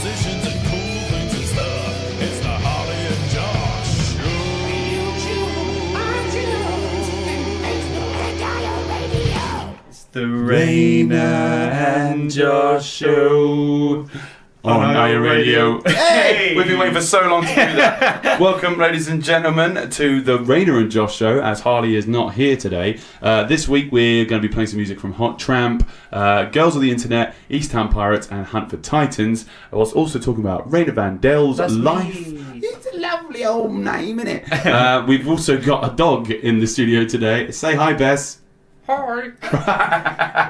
musicians and cool things and stuff. It's the Harley and Josh Show. It's the Rayna and Josh Show. On our radio. Hey! We've been waiting for so long to do that. Welcome, ladies and gentlemen, to the Rayna and Josh Show, as Harley is not here today. This week we're going to be playing some music from Hot Tramp, Girls of the Internet, East Town Pirates, and Hunt for Titans. I was also talking about Rayna Vandel's life. Me. It's a lovely old name, isn't it? We've also got a dog in the studio today. Say hi, Bess. Hi.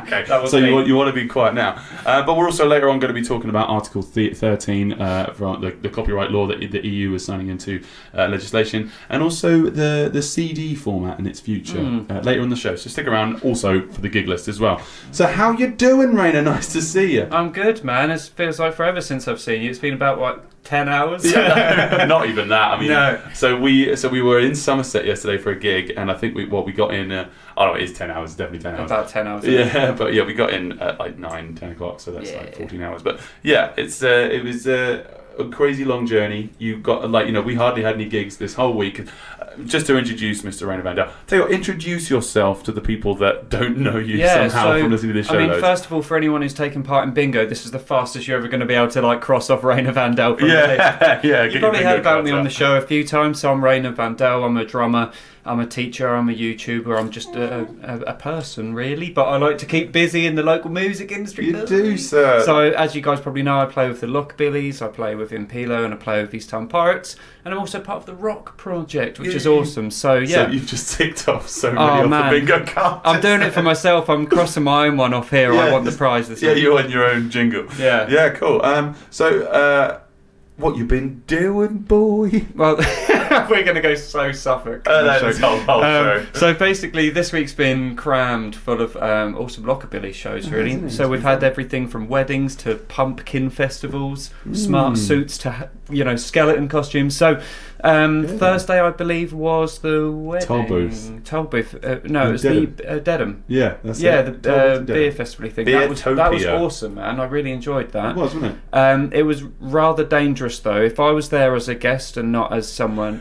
Okay, so you want to be quiet now. But we're also later on going to be talking about Article 13 from the copyright law that the EU is signing into legislation, and also the CD format and its future later in the show. So stick around also for the gig list as well. So how you doing, Raina? Nice to see you. I'm good, man. It feels like forever since I've seen you. It's been about, what, 10 hours? Yeah, not even that. I mean, no. So we were in Somerset yesterday for a gig, and I think we got in. It is 10 hours. Definitely 10 hours. About 10 hours. Yeah, but yeah, we got in at like 9, 10 o'clock, so that's like 14 hours. But yeah, it was a crazy long journey. You got we hardly had any gigs this whole week. Just to introduce Mr. Rayna Vandel, tell you what, introduce yourself to the people that don't know you somehow from listening to this show. I mean, first of all, for anyone who's taken part in bingo, this is the fastest you're ever going to be able to cross off Rayna Vandel from the list. Yeah. You've probably heard about me on the show a few times. So I'm Rayna Vandel. I'm a drummer. I'm a teacher, I'm a YouTuber, I'm just a person, really. But I like to keep busy in the local music industry. You do, sir. So, as you guys probably know, I play with the Lockerbillies, I play with Impilo, and I play with East Town Pirates. And I'm also part of the Rock Project, which is awesome. So, yeah. So, you've just ticked off so many of the bingo cards. I'm doing it for myself. I'm crossing my own one off here. I want the prize this week. Yeah, you want your own jingle. Yeah. Yeah, cool. What you been doing, boy? Well, we're going to go so Suffolk. That's whole show. So basically, this week's been crammed full of awesome Lockabilly shows, really. So we've had everything from weddings to pumpkin festivals, smart suits to skeleton costumes. So Thursday, I believe, was the wedding. Tollbooth. No, it was the Dedham. Yeah, that's the beer festival thing. That was awesome, man. I really enjoyed that. It was, wasn't it? It was rather dangerous, though. If I was there as a guest and not as someone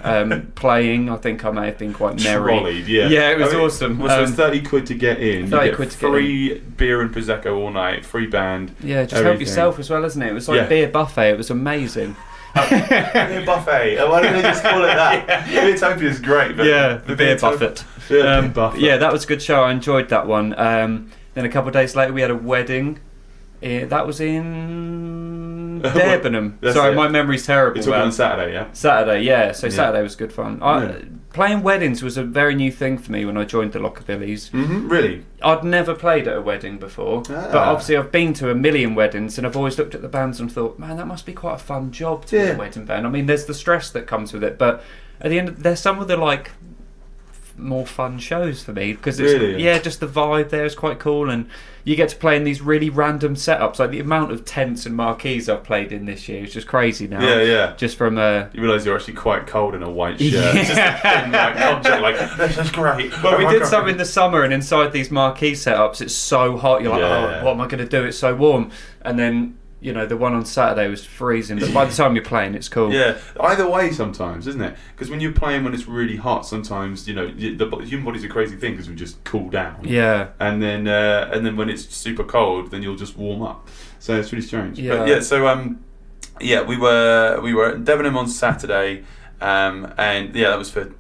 playing, I think I may have been quite merry. Trolleyed, yeah. Yeah, it was awesome. So it's 30 quid to get in. 30 quid to get in. Free beer and Prosecco all night, free band. Yeah, just help yourself as well, isn't it? It was like beer buffet. It was amazing. Beer buffet. Why don't they just call it that? Beertopia's great. But the beer buffet. Yeah, that was a good show. I enjoyed that one. Then a couple of days later, we had a wedding. That was in Debenham. Sorry, my memory's terrible. You're talking on Saturday, yeah? Saturday, yeah. So Saturday was good fun. Playing weddings was a very new thing for me when I joined the Lockerbillies. Mm-hmm, really? I'd never played at a wedding before, but obviously I've been to a million weddings, and I've always looked at the bands and thought, man, that must be quite a fun job to be a wedding band. I mean, there's the stress that comes with it, but at the end, there's some of the more fun shows for me because it's just the vibe there is quite cool, and you get to play in these really random setups. Like the amount of tents and marquees I've played in this year is just crazy now. Yeah. Just from you realise you're actually quite cold in a white shirt. It's just a thin object. This is great. Well, we did some in the summer, and inside these marquee setups, it's so hot. You're like, what am I going to do? It's so warm, and then. The one on Saturday was freezing, but by the time you're playing, it's cool. Yeah, either way sometimes, isn't it? Because when you're playing when it's really hot, sometimes, the human body's a crazy thing because we just cool down. Yeah. And then when it's super cold, then you'll just warm up. So it's really strange. Yeah. But we were at Debenham on Saturday. That was for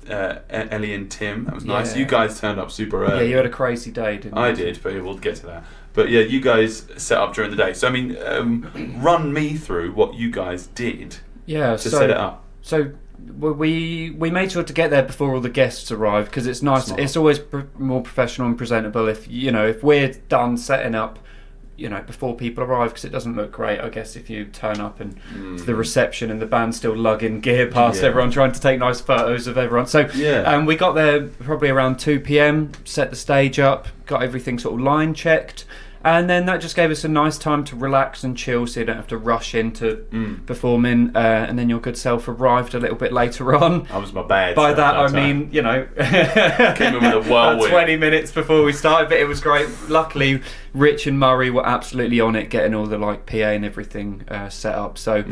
Ellie and Tim. That was nice. You guys turned up super early. Yeah, you had a crazy day, didn't you? I did, but we'll get to that. But yeah, you guys set up during the day. So I mean, run me through what you guys did. To set it up. So we made sure to get there before all the guests arrive because it's nice. Smart. It's always more professional and presentable if we're done setting up. Before people arrive, because it doesn't look great, I guess, if you turn up and to the reception and the band's still lugging gear past everyone, trying to take nice photos of everyone. So we got there probably around 2 p.m, set the stage up, got everything sort of line checked, And then that just gave us a nice time to relax and chill, so you don't have to rush into performing. And then your good self arrived a little bit later on. That was my bad. By that I mean, you know, came in with a whirlwind. 20 minutes before we started, but it was great. Luckily, Rich and Murray were absolutely on it, getting all the like PA and everything set up. So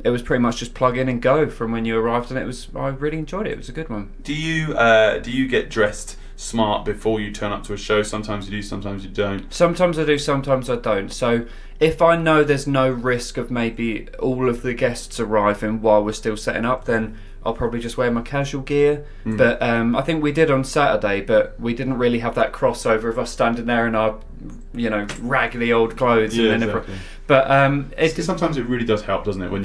it was pretty much just plug in and go from when you arrived, and I really enjoyed it. It was a good one. Do you get dressed smart before you turn up to a show? Sometimes you do, sometimes you don't. Sometimes I do, sometimes I don't. So if I know there's no risk of maybe all of the guests arriving while we're still setting up, then I'll probably just wear my casual gear. But I think we did on Saturday, but we didn't really have that crossover of us standing there in our, you know, raggedy old clothes. Yeah, and then exactly. But sometimes it really does help, doesn't it? When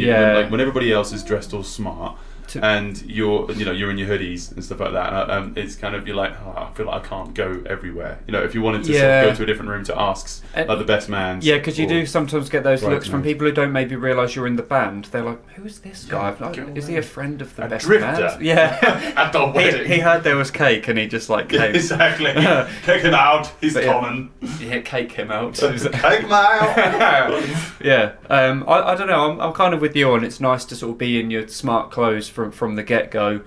everybody else is dressed all smart, and you're in your hoodies and stuff like that. It's kind of, you're like, I feel like I can't go everywhere. You know, if you wanted to sort of go to a different room to ask like the best man. Yeah, because you do sometimes get those looks from people who don't maybe realise you're in the band. They're like, who is this guy? Is he a friend of the best drifter? Man? Yeah. At the wedding. He heard there was cake and he just like came. Exactly. Kick him out. He's common. Yeah, cake him out. Cake him out. Yeah. I don't know. I'm kind of with you on. It's nice to sort of be in your smart clothes from the get-go,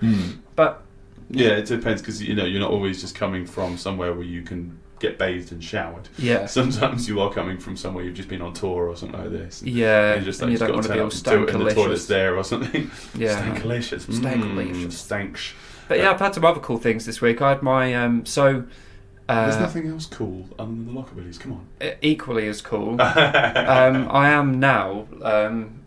but yeah, it depends, because you know you're not always just coming from somewhere where you can get bathed and showered. Yeah, sometimes you are coming from somewhere you've just been on tour or something like this. Yeah, and you don't want to be all stankalicious. And the toilet's there or something. Yeah, stankalicious. Stank. But yeah, I've had some other cool things this week. I had my there's nothing else cool other than the Lockerbillies. Come on. Equally as cool. I am now.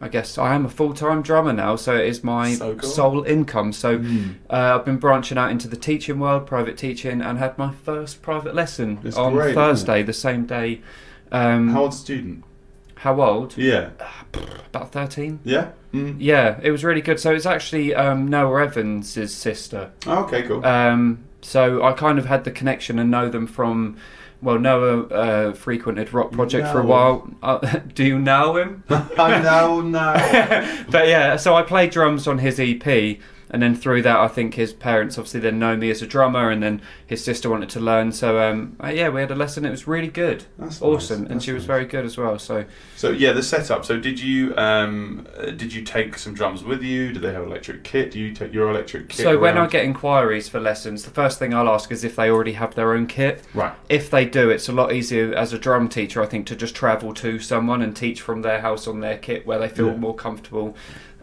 I guess I am a full-time drummer now, so it is my sole income. So I've been branching out into the teaching world, private teaching, and had my first private lesson on Thursday, the same day. How old's the student? How old? Yeah. About 13. Yeah? Yeah, it was really good. So it's actually Noah Evans' sister. Oh, okay, cool. So I kind of had the connection and know them from, well, Noah frequented Rock Project for a while. Do you know him? I know now. But yeah, so I played drums on his EP, and then through that I think his parents obviously then know me as a drummer, and then his sister wanted to learn. So yeah, we had a lesson. It was really good. That's awesome. Nice. And she was very good as well. So yeah, the setup. So did you take some drums with you? Do they have electric kit? Do you take your electric kit? So when I get inquiries for lessons, the first thing I'll ask is if they already have their own kit. Right. If they do, it's a lot easier as a drum teacher, I think, to just travel to someone and teach from their house on their kit where they feel more comfortable.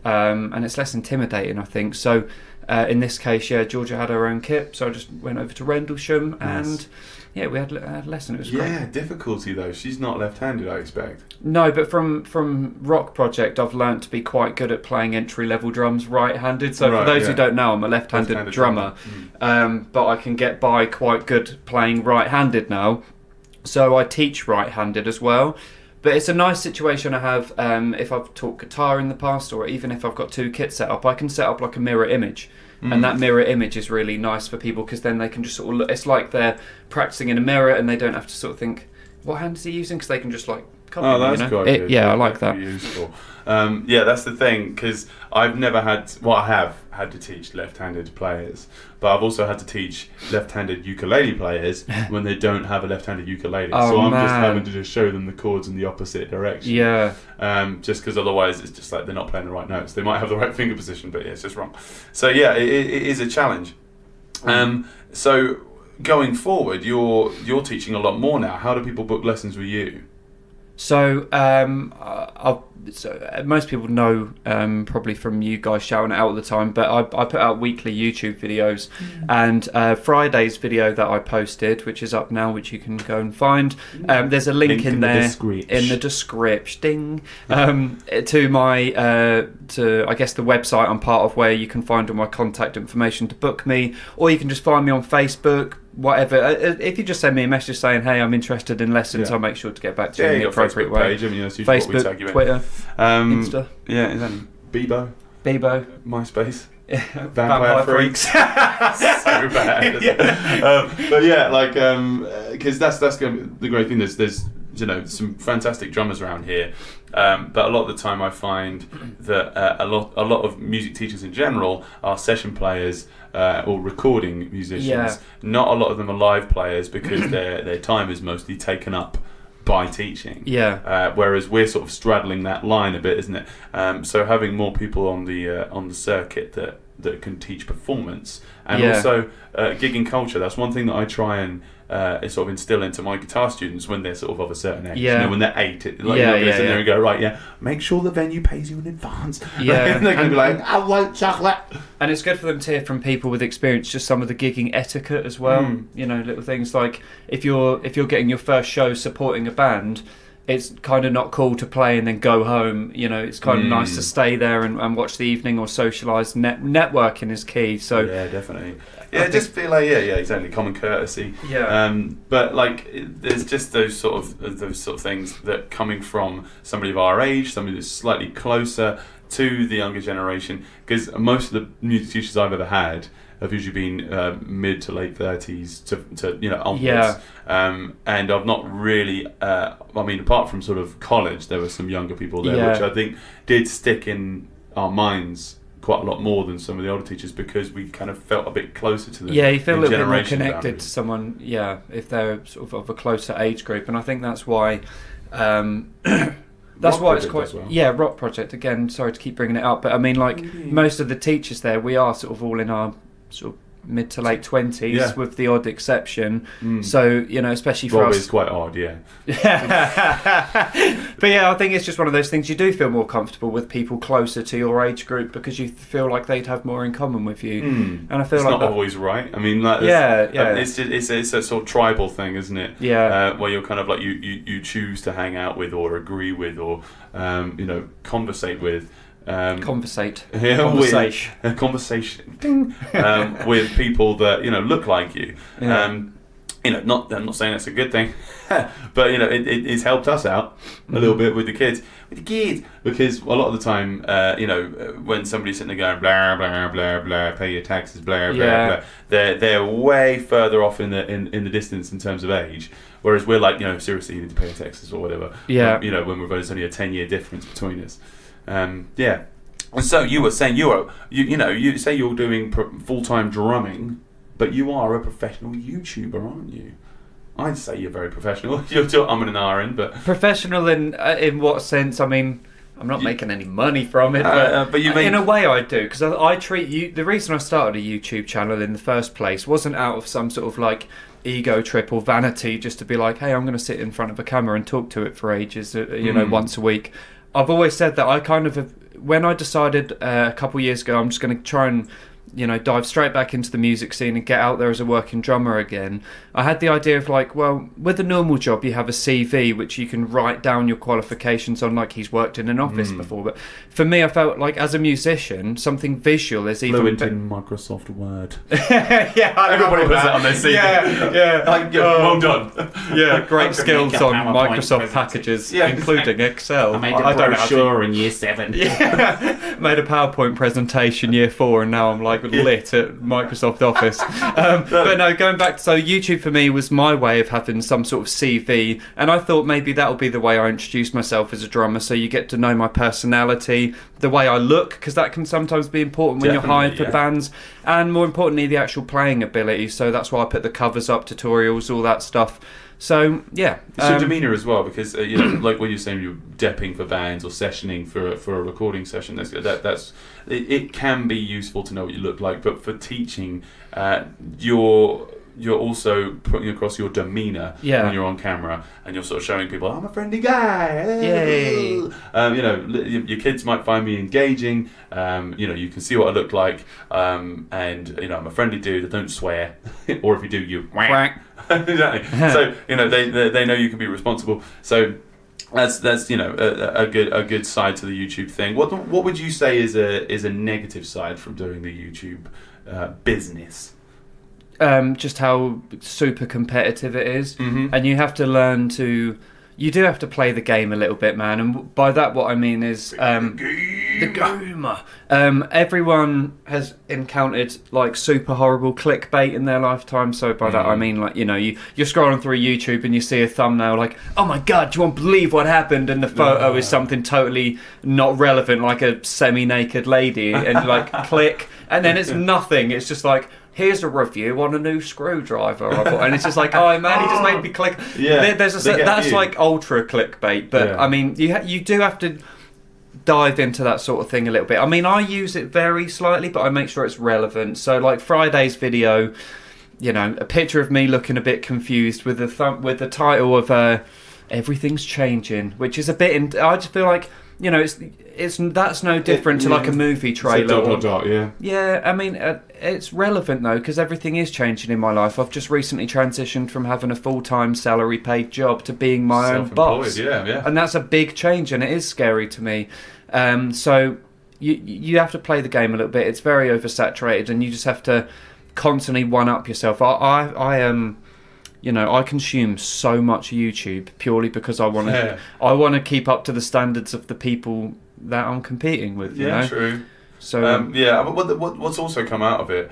And it's less intimidating, I think. So in this case, yeah, Georgia had her own kit, so I just went over to Rendlesham and yeah, we had a lesson. It was great. Yeah, difficulty though. She's not left-handed, I expect. No, but from Rock Project, I've learnt to be quite good at playing entry-level drums right-handed. So for those who don't know, I'm a left-handed drummer, but I can get by quite good playing right-handed now. So I teach right-handed as well. But it's a nice situation I have if I've taught guitar in the past, or even if I've got two kits set up, I can set up like a mirror image. And that mirror image is really nice for people, because then they can just sort of look, it's like they're practicing in a mirror and they don't have to sort of think, what hand is he using? Because they can just like copy me, that's quite good. Yeah, I like that. Useful. Yeah, that's the thing, because I've never had, well, I have had to teach left-handed players, but I've also had to teach left-handed ukulele players when they don't have a left-handed ukulele. So I'm just having to just show them the chords in the opposite direction. Yeah. Just because otherwise it's just like they're not playing the right notes. They might have the right finger position, but yeah, it's just wrong. So yeah, it is a challenge. So going forward, you're teaching a lot more now. How do people book lessons with you? So, most people know probably from you guys shouting it out all the time, but I put out weekly YouTube videos, and Friday's video that I posted, which is up now, which you can go and find, there's a link in there in the description to my to I guess the website I'm part of, where you can find all my contact information to book me, or you can just find me on Facebook. Whatever. If you just send me a message saying, "Hey, I'm interested in lessons," I'll make sure to get back to you in the appropriate way. Page, Facebook, Twitter, Insta. Yeah, exactly. Bebo, MySpace, Vampire Freaks. So bad. But yeah, like because that's going to be the great thing. There's some fantastic drummers around here, but a lot of the time I find that a lot of music teachers in general are session players. Or recording musicians. Not a lot of them are live players, because their time is mostly taken up by teaching. Yeah. Whereas we're sort of straddling that line a bit, isn't it? So having more people on the circuit that can teach performance and also gigging culture. That's one thing that I try and sort of instill into my guitar students when they're sort of a certain age. Yeah. You know, when they're 8, sit there and go, right, make sure the venue pays you in advance. Yeah. And they're going to be like, I want chocolate. And it's good for them to hear from people with experience, just some of the gigging etiquette as well. You know, little things like if you're getting your first show supporting a band, it's kind of not cool to play and then go home. You know, it's kind of nice to stay there and watch the evening or socialise. Networking is key. So yeah, definitely. Yeah, just feel like exactly, common courtesy. Yeah. But like, there's just those sort of things that coming from somebody of our age, somebody that's slightly closer to the younger generation, because most of the music teachers I've ever had have usually been mid to late 30s to onwards. Yeah. And I've not really, apart from sort of college, there were some younger people there, which I think did stick in our minds quite a lot more than some of the older teachers, because we kind of felt a bit closer to them. Yeah, you feel a little bit more connected to someone, if they're sort of a closer age group. And I think that's why... that's why it's quite... Well. Yeah, Rock Project, again, sorry to keep bringing it up, but I mean, like, most of the teachers there, we are sort of all in our sort of mid to late 20s, with the odd exception. So, especially for us... It's quite odd, yeah. But yeah, I think it's just one of those things, you do feel more comfortable with people closer to your age group because you feel like they'd have more in common with you. And I feel it's like not always right. I mean, like, it's a sort of tribal thing, isn't it? Yeah. Where you're kind of like, you choose to hang out with or agree with or, conversate with. Conversation with people that look like you. I'm not saying that's a good thing, but it's helped us out a little bit with the kids, because a lot of the time, when somebody's sitting there going blah blah blah blah, pay your taxes, blah blah blah, they're way further off in the distance in terms of age. Whereas we're like, seriously, you need to pay your taxes or whatever. Yeah. When there's only a 10-year difference between us. And so you were saying you say you're doing full-time drumming, but you are a professional YouTuber, aren't you? I'd say you're very professional. You're umming and ahhing, but professional in what sense? I mean, I'm not making any money from it, but you in a way I do, because I treat you. The reason I started a YouTube channel in the first place wasn't out of some sort of like ego trip or vanity, just to be like, hey, I'm going to sit in front of a camera and talk to it for ages, once a week. I've always said that I kind of, when I decided a couple of years ago, I'm just going to try and, dive straight back into the music scene and get out there as a working drummer again. I had the idea of like, well, with a normal job, you have a CV which you can write down your qualifications on, like he's worked in an office before. But for me, I felt like as a musician, something visual is even fluent in Microsoft Word. Everybody puts it on their CV. Well done. Yeah, great skills on Microsoft packages, including Excel. I made a brochure in year 7. Yeah, made a PowerPoint presentation year 4, and now I'm like lit at Microsoft Office. But no, going back, so YouTube for me was my way of having some sort of CV, and I thought maybe that'll be the way I introduce myself as a drummer, so you get to know my personality, the way I look, because that can sometimes be important when you're hired for bands, and more importantly the actual playing ability. So that's why I put the covers up, tutorials, all that stuff. So yeah, it's your demeanour as well, because like what you're saying, you're depping for bands or sessioning for a recording session. That's it can be useful to know what you look like, but for teaching, you're also putting across your demeanour when you're on camera, and you're sort of showing people, I'm a friendly guy. Yay! Your kids might find me engaging. You can see what I look like, and I'm a friendly dude. I don't swear, or if you do, you whack. Exactly. So they know you can be responsible. So that's a good side to the YouTube thing. What would you say is a negative side from doing the YouTube business? Just how super competitive it is, and you have to learn to. You do have to play the game a little bit, man. And by that, what I mean is the gamer. Everyone has encountered like super horrible clickbait in their lifetime. So by that I mean like you're scrolling through YouTube and you see a thumbnail like, oh my god, you won't believe what happened, and the photo is something totally not relevant, like a semi-naked lady, and like click, and then it's nothing. It's just like, here's a review on a new screwdriver I bought, and it's just like, oh man, he just made me click. Yeah, That's like ultra clickbait, but I mean, you do have to dive into that sort of thing a little bit. I mean, I use it very slightly, but I make sure it's relevant. So like Friday's video, you know, a picture of me looking a bit confused with the title of Everything's Changing, which is a bit I just feel like, you know, that's no different to like a movie trailer. Yeah, I mean, it's relevant though, because everything is changing in my life. I've just recently transitioned from having a full-time salary paid job to being my own boss. Yeah. And that's a big change, and it is scary to me. So you have to play the game a little bit. It's very oversaturated, and you just have to constantly one-up yourself. I am... You know, I consume so much YouTube purely because I want to keep up to the standards of the people that I'm competing with. You know? True. So but what's also come out of it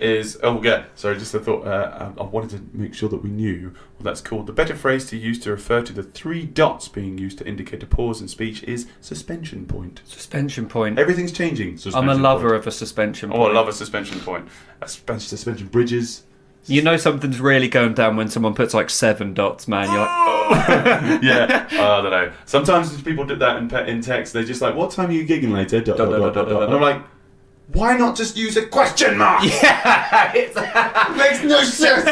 is just a thought. I wanted to make sure that we knew what that's called. The better phrase to use to refer to the 3 dots being used to indicate a pause in speech is suspension point. Suspension point. Everything's changing. I'm a lover of a suspension point. Oh, I love a suspension point. Suspension bridges. You know something's really going down when someone puts like 7 dots, man. You're like, yeah. I don't know. Sometimes people do that in text. They're just like, "What time are you gigging later?" And I'm like, why not just use a question mark? Yeah, it makes no sense.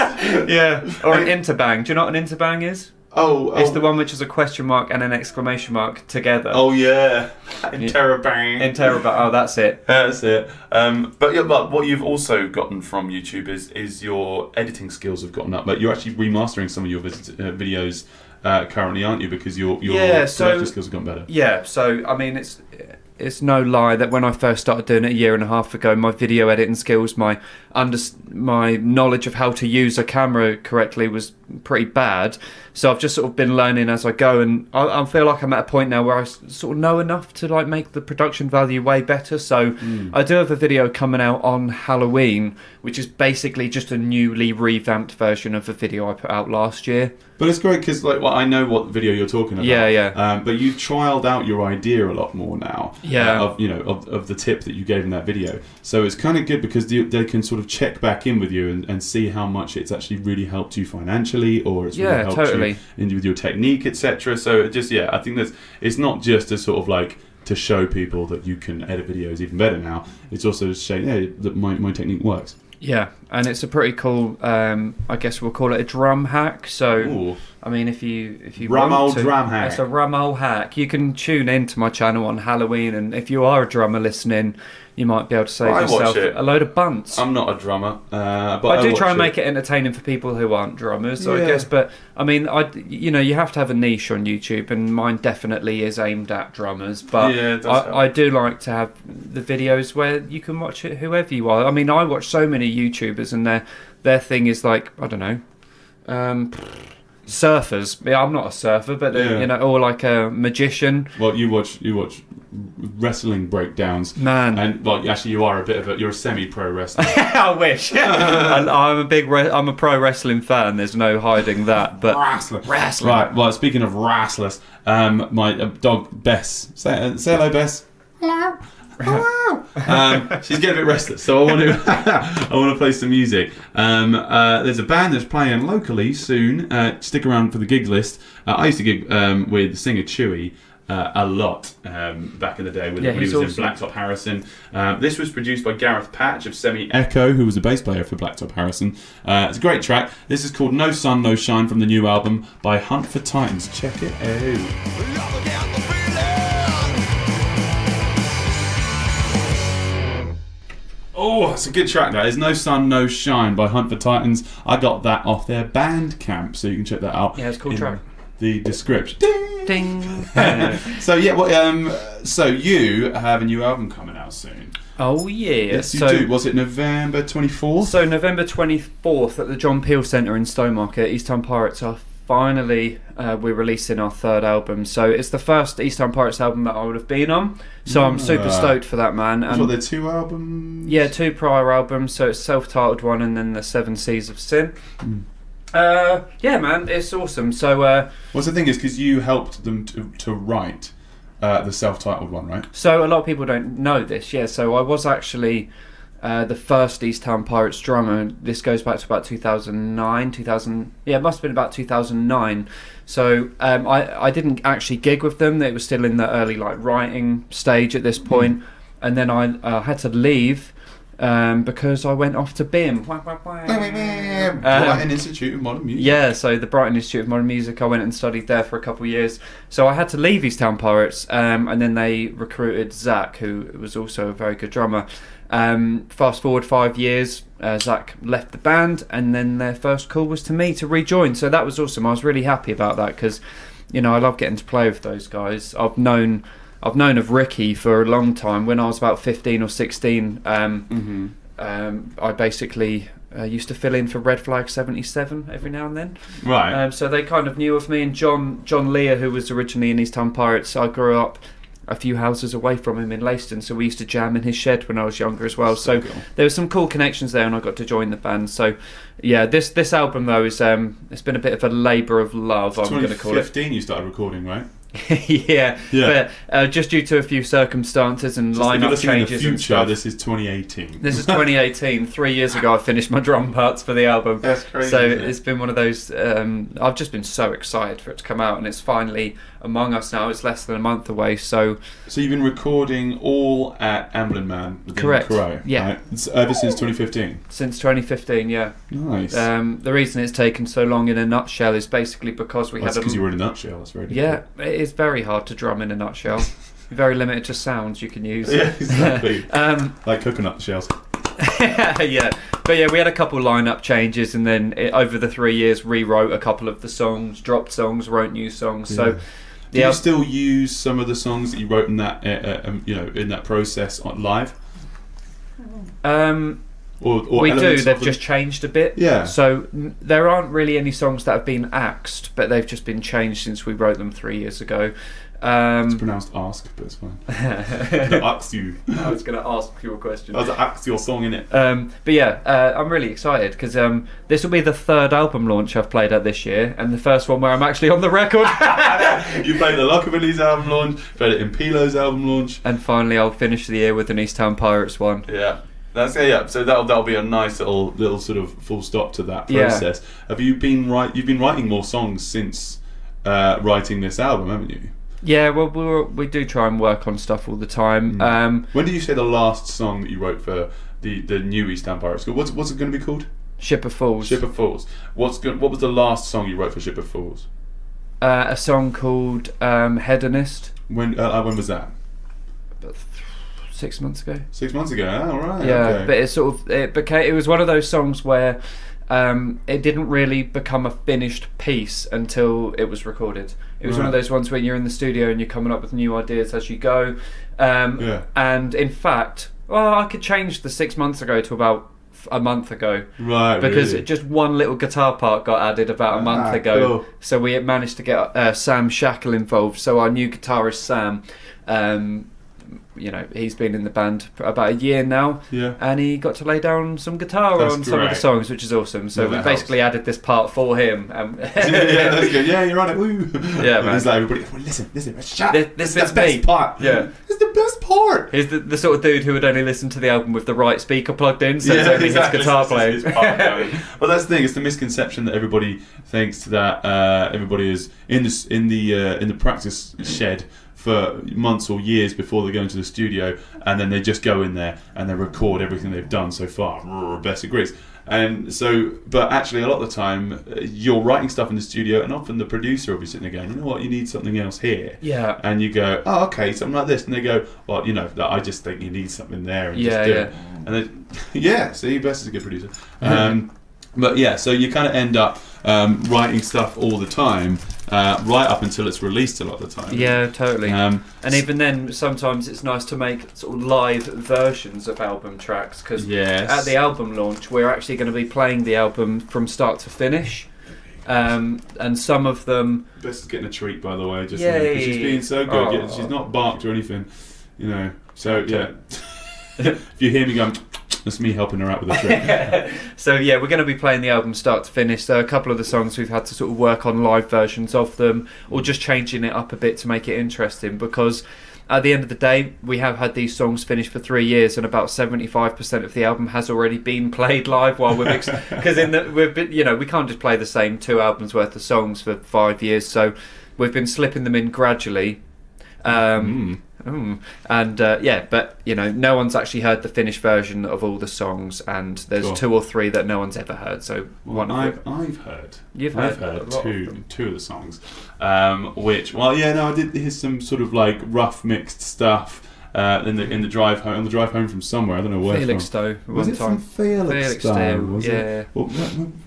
Yeah, or an interbang. Do you know what an interbang is? It's the one which is a question mark and an exclamation mark together. Oh yeah, interrobang. Oh, that's it. That's it. But what you've also gotten from YouTube is your editing skills have gotten up. Like you're actually remastering some of your videos currently, aren't you? Because your skills have gotten better. Yeah. So I mean, it's no lie that when I first started doing it a year and a half ago, my video editing skills, my knowledge of how to use a camera correctly was pretty bad. So I've just sort of been learning as I go, and I feel like I'm at a point now where I sort of know enough to like make the production value way better. So I do have a video coming out on Halloween, which is basically just a newly revamped version of a video I put out last year. But it's great because I know what video you're talking about. Yeah. But you've trialed out your idea a lot more now. Yeah. Of the tip that you gave in that video. So it's kind of good because they can sort of check back in with you and see how much it's actually really helped you financially, or it's really helped you with your technique, etc. So it just I think it's not just a sort of like to show people that you can edit videos even better now. It's also to say that my technique works. Yeah, and it's a pretty cool, I guess we'll call it a drum hack. So, Ooh. I mean, if you drum hack. It's a rum hack. You can tune into my channel on Halloween, and if you are a drummer listening, you might be able to save yourself a load of bunts. I'm not a drummer, but I do try and make it entertaining for people who aren't drummers, I guess. But I mean, you have to have a niche on YouTube, and mine definitely is aimed at drummers. But I do like to have the videos where you can watch it whoever you are. I mean, I watch so many YouTubers, and their thing is like, I don't know, surfers. Yeah, I'm not a surfer, but or like a magician. Well, you watch wrestling breakdowns, man, and actually you are you're a semi-pro wrestler. I wish. And I'm a pro wrestling fan. There's no hiding that. But wrestling. Right. Well, speaking of wrestlers, my dog Bess. Say hello, Bess. Hello. She's getting a bit restless, so I want to play some music. There's a band that's playing locally soon. Stick around for the gig list. I used to gig with singer Chewy a lot back in the day when he was awesome. In Blacktop Harrison. This was produced by Gareth Patch of Semi Echo, who was a bass player for Blacktop Harrison. It's a great track. This is called No Sun, No Shine from the new album by Hunt for Titans. Check it out. Oh, it's a good track. That is No Sun, No Shine by Hunt for Titans. I got that off their Bandcamp, so you can check that out. Yeah, it's a cool track. The description. Ding. So you have a new album coming out soon. Oh yeah. Yes, you do. Was it November 24th? So November 24th at the John Peel Centre in Stowmarket, East Town Pirates are finally we're releasing our 3rd album. So it's the first East Town Pirates album that I would have been on. So I'm super stoked for that, man. So they're 2 albums? Yeah, 2 prior albums. So it's self-titled one and then the 7 Seas of Sin. Yeah, man, it's awesome. So what's the thing is, because you helped them to write the self-titled one, right? So a lot of people don't know this. Yeah, so I was actually the first East Town Pirates drummer. This goes back to about 2009, 2000. Yeah, it must have been about 2009. So I didn't actually gig with them. It was still in the early writing stage at this point. And then I had to leave because I went off to BIM. Brighton Institute of Modern Music. Yeah, so the Brighton Institute of Modern Music, I went and studied there for a couple of years. So I had to leave East Town Pirates, and then they recruited Zach, who was also a very good drummer. Fast forward 5 years, Zach left the band, and then their first call was to me to rejoin. So that was awesome. I was really happy about that because, I love getting to play with those guys. I've known of Ricky for a long time. When I was about 15 or 16, I basically used to fill in for Red Flag 77 every now and then. Right. So they kind of knew of me. And John Lear, who was originally in East Town Pirates, I grew up a few houses away from him in Leiston, so we used to jam in his shed when I was younger as well. So cool. There were some cool connections there, and I got to join the band. So yeah, this album though is it's been a bit of a labour of love. I'm going to call it. 2015 you started recording, right? yeah. But just due to a few circumstances and lineup changes in the future, and stuff. This is 2018. This is 2018. 3 years ago, I finished my drum parts for the album. That's crazy. So it's been one of those. I've just been so excited for it to come out, and it's finally among us now. It's less than a month away. So you've been recording all at Amblin Man. Correct. Crow, yeah. Right? Ever since 2015. Since 2015, yeah. Nice. The reason it's taken so long, in a nutshell, is basically because we had. That's because you were in a nutshell. That's very difficult. Yeah, it is very hard to drum in a nutshell. Very limited to sounds you can use. Yeah, exactly. Like coconut shells. Yeah, but yeah, we had a couple lineup changes, and then over the 3 years rewrote a couple of the songs, dropped songs, wrote new songs. So, do you still use some of the songs that you wrote in that in that process live? Or we do. They've just changed a bit. Yeah. So there aren't really any songs that have been axed, but they've just been changed since we wrote them 3 years ago. It's pronounced ask, but it's fine. Ask you. I was going to ask you a question. I was like, ask your song in it. But yeah, I'm really excited because this will be the third album launch I've played at this year, and the first one where I'm actually on the record. You played the Lockerbillies album launch, played it in Pilo's album launch, and finally I'll finish the year with an East Town Pirates one. Yeah. So that'll be a nice little sort of full stop to that process. Yeah. Have you been You've been writing more songs since writing this album, haven't you? Yeah, well, we do try and work on stuff all the time. When did you say the last song that you wrote for the new East Town Pirates? What's it going to be called? Ship of Fools. Ship of Fools. What was the last song you wrote for Ship of Fools? A song called Hedonist. When was that? About 6 months ago. 6 months ago. Oh, right. Yeah, okay. but it was one of those songs where it didn't really become a finished piece until it was recorded. It was one of those ones where you're in the studio and you're coming up with new ideas as you go. And in fact, I could change the 6 months ago to about a month ago. Right, because really? Just one little guitar part got added about a month ago. Cool. So we managed to get Sam Shackle involved. So our new guitarist, Sam, he's been in the band for about a year now, and he got to lay down some guitar on some of the songs, which is awesome. So we basically added this part for him. Yeah, that's good. Yeah, you're on it. Woo. Yeah, man. He's like, everybody, listen, shut. This is the best part. Yeah, it's the best part. He's the sort of dude who would only listen to the album with the right speaker plugged in, so it's only his guitar playing. Well, that's the thing. It's the misconception that everybody thinks that everybody is in the practice shed for months or years before they go into the studio, and then they just go in there and they record everything they've done so far. Best agrees. And so, but actually, a lot of the time, you're writing stuff in the studio, and often the producer will be sitting there going, "You know what? You need something else here." Yeah. And you go, "Oh, okay, something like this," and they go, "Well, I just think you need something there." And just do it. And then, see, Bess is a good producer. But yeah, so you kind of end up writing stuff all the time, right up until it's released a lot of the time. Yeah, totally. And even then, sometimes it's nice to make sort of live versions of album tracks, because at the album launch, we're actually going to be playing the album from start to finish. And some of them... Bess is getting a treat, by the way, just because she's being so good. She's not barked or anything, So, yeah. If you hear me going... That's me helping her out with the trick. So yeah, we're going to be playing the album start to finish. So a couple of the songs we've had to sort of work on live versions of them, or just changing it up a bit to make it interesting, because at the end of the day, we have had these songs finished for 3 years, and about 75% of the album has already been played live while we've because we can't just play the same 2 albums worth of songs for 5 years. So we've been slipping them in gradually. But no one's actually heard the finished version of all the songs, and there's 2 or 3 that no one's ever heard. So I've heard. I've heard two of the songs, I did hear some sort of like rough mixed stuff in the drive home, on the drive home from somewhere. I don't know where. Felixstowe. Was it from Felixstowe? Was it? What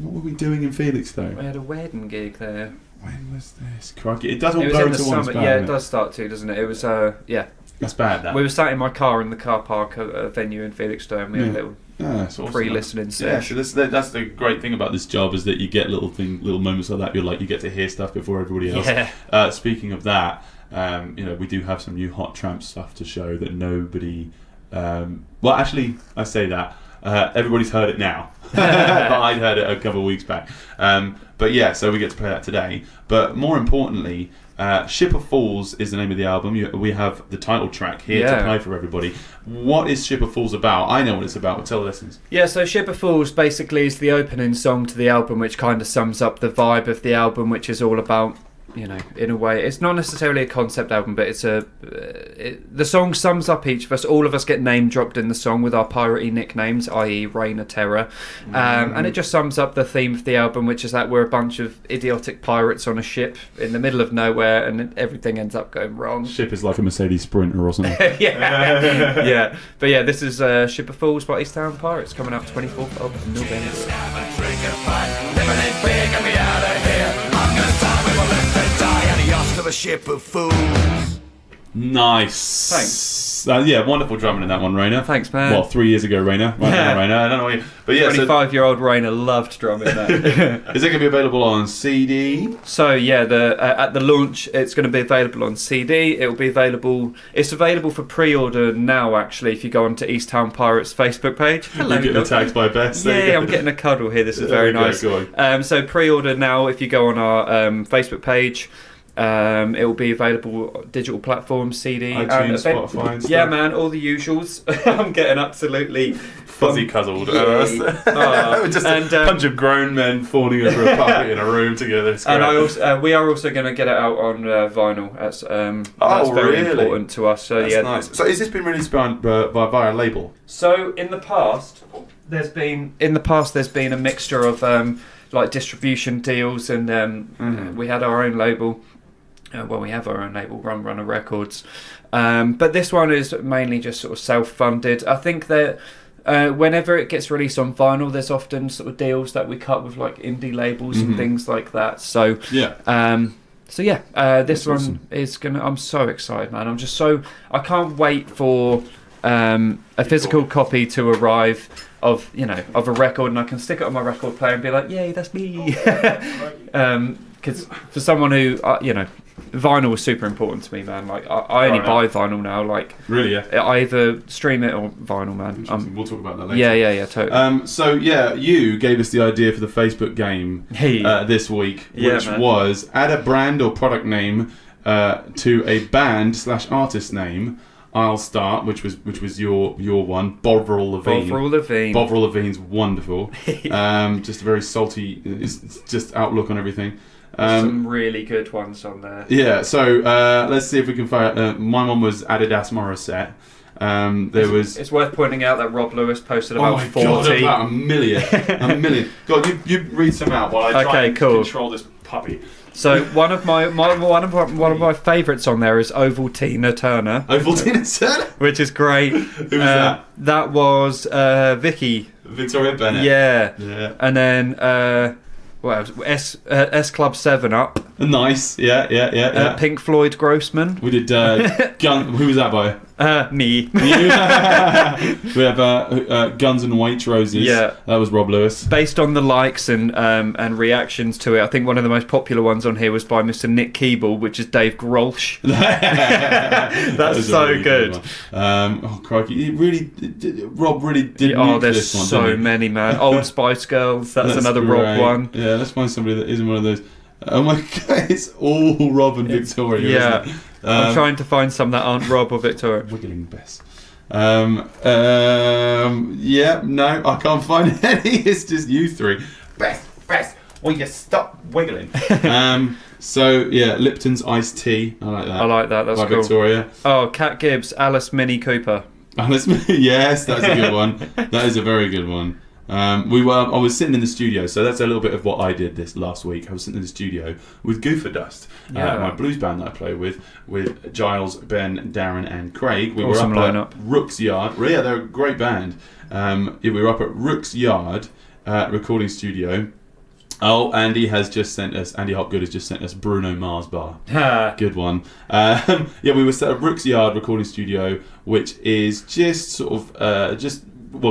were we doing in Felixstowe? We had a wedding gig there. When was this? Crikey. It does all go into in the one. Summer. Yeah, it does start to, doesn't it? It was, That's bad, that. We were sat in my car in the car park at a venue in Felixstowe, and we had a little pre-listening session. Yeah, so that's the great thing about this job, is that you get little moments like that. You get to hear stuff before everybody else. Yeah. Speaking of that, we do have some new hot Tramp stuff to show that nobody... actually, I say that. Everybody's heard it now. But I'd heard it a couple of weeks back. So we get to play that today. But more importantly, Ship of Fools is the name of the album. We have the title track here to play for everybody. What is Ship of Fools about? I know what it's about, but tell the listeners. Yeah, so Ship of Fools basically is the opening song to the album, which kind of sums up the vibe of the album, which is all about, in a way, it's not necessarily a concept album, but it's the song sums up each of us. All of us get name dropped in the song with our piratey nicknames, i.e. Raina, Terror, and it just sums up the theme of the album, which is that we're a bunch of idiotic pirates on a ship in the middle of nowhere, and everything ends up going wrong. Ship is like a Mercedes Sprinter or something. Yeah. But yeah, this is Ship of Fools by East Town Pirates, coming out 24th of November. Of a ship of fools. Nice. Thanks. Wonderful drumming in that one, Raina. Thanks, man. Well, 3 years ago, Raina. Right now, Raina. I don't know what you... But 25-year-old Raina loved drumming that. Is it going to be available on CD? So, at the launch, it's going to be available on CD. It will be available... It's available for pre-order now, actually, if you go onto East Town Pirates' Facebook page. Hello. You're getting attacked by Bess. Yeah, I'm getting a cuddle here. This is very nice. So, pre-order now if you go on our Facebook page. It will be available digital platforms, CD, iTunes, Spotify, and stuff. Yeah, man, all the usuals. I'm getting absolutely fuzzy cuddled. Just a bunch of grown men falling over a puppet in a room together. And we are also going to get it out on vinyl. That's very important to us. So that's nice. So, has this been released via a label? So, in the past, there's been a mixture of like distribution deals, and we had our own label. We have our own label, Runner Records. But this one is mainly just sort of self-funded. I think that whenever it gets released on vinyl, there's often sort of deals that we cut with like indie labels and things like that. So this That's one awesome. is gonna. I'm so excited, man. I can't wait for a physical copy to arrive of a record, and I can stick it on my record player and be like, yay, that's me. Because for someone who vinyl is super important to me, man. Like I only buy vinyl now. Like really, yeah. I either stream it or vinyl, man. We'll talk about that later. Yeah, totally. You gave us the idea for the Facebook game this week, which was add a brand or product name to a band/artist name. I'll start, which was your one, Bovril Lavigne. Bovril Lavigne's wonderful. Just a very salty, just outlook on everything. Some really good ones on there. Yeah, so let's see if we can find. My one was Adidas Morissette. It's worth pointing out that Rob Lewis posted about 40. God, about a million. God, you read some out while I try and control this puppy. So one of my favourites on there is Ovaltina Turner. Ovaltina Turner, which is great. Who was that? That was Victoria Bennett. Yeah. And then what else? S Club 7 Up. Nice. Yeah. Pink Floyd Grossman. We did Gun. Who was that by? Me. We have Guns and Waitroses. Yeah. That was Rob Lewis. Based on the likes and reactions to it, I think one of the most popular ones on here was by Mr. Nick Keeble, which is Dave Grohlsch. That's so really good. Oh, crikey. Rob really did there's this one, so many, man. Old Spice Girls, that's another great. Rob one. Yeah, let's find somebody that isn't one of those. Oh my God, it's all Rob and Victoria, yeah. isn't it? I'm trying to find some that aren't Rob or Victoria. Wiggling Bess. Yeah, no, I can't find any. It's just you three. Bess, will you stop wiggling? So yeah, Lipton's iced tea. I like that. I like that. That's by cool. Victoria. Oh, Cat Gibbs, Alice Mini Cooper. Alice, yes, that's a good one. That is a very good one. I was sitting in the studio, so that's a little bit of what I did this last week. I was sitting in the studio with Goofa Dust, my blues band that I play with Giles, Ben, Darren, and Craig. We awesome were up lineup. at Rooks Yard. Yeah, they're a great band. We were up at Rooks Yard recording studio. Oh, Andy Hopgood has just sent us Bruno Mars bar. Good one. We were set at Rooks Yard recording studio, which is just sort of